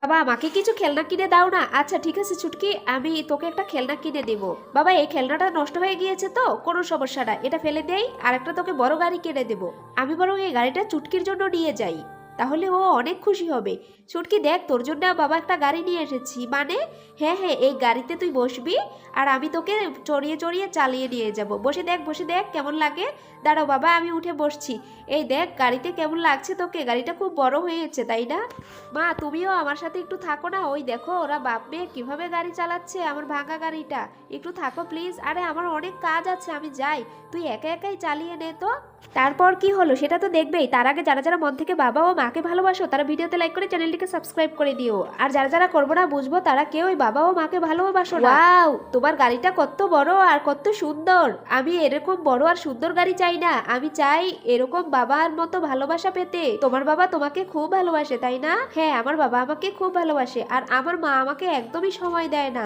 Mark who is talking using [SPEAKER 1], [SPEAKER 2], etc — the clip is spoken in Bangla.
[SPEAKER 1] বাবা আমাকে কিছু খেলনা কিনে দাও না। আচ্ছা ঠিক আছে ছুটকি, আমি তোকে একটা খেলনা কিনে দেব। বাবা এই খেলনাটা নষ্ট হয়ে গিয়েছে তো কোনো সমস্যা না, এটা ফেলে দেই আর একটা তোকে বড় গাড়ি কিনে দেব। আমি বরং এই গাড়িটা চুটকির জন্য নিয়ে যাই, তাহলে ও অনেক খুশি হবে। ছুটকি দেখ তোর জন্য বাবা একটা গাড়ি নিয়ে এসেছি। মানে হ্যাঁ হ্যাঁ, এই গাড়িতে তুই বসবি আর আমি তোকে চড়িয়ে চড়িয়ে চালিয়ে নিয়ে যাব। বসে দেখ কেমন লাগে। দাঁড়াও বাবা আমি উঠে বসছি। এই দেখ গাড়িতে কেমন লাগছে তোকে, গাড়িটা খুব বড় হয়েছে তাই না? মা তুমিও আমার সাথে একটু থাকো না, ওই দেখো ওরা বাপ মেয়ে কিভাবে গাড়ি চালাচ্ছে আমার ভাঙা গাড়িটা। একটু থাকো প্লিজ। আরে আমার অনেক কাজ আছে, আমি যাই, তুই একা একাই চালিয়ে নে তো। তারপর কি হলো সেটা তো দেখবেই। তার আগে যারা যারা মন থেকে বাবা ও মাকে ভালোবাসো তারা ভিডিওতে লাইক করে চ্যানেলটিকে সাবস্ক্রাইব করে দিও, আর যারা যারা করবো না বুঝবো তারা কেউই বাবা ও মাকে ভালোবাসো না। ওয়াও, তোমার গাড়িটা কত বড় আর কত সুন্দর। আমি এরকম বড় আর সুন্দর গাড়ি চাই না, আমি চাই এরকম বাবার মতো ভালোবাসা পেতে। তোমার বাবা তোমাকে খুব ভালোবাসে তাই না? হ্যাঁ আমার বাবা আমাকে খুব ভালোবাসে, আর আমার মা আমাকে একদমই সময় দেয় না।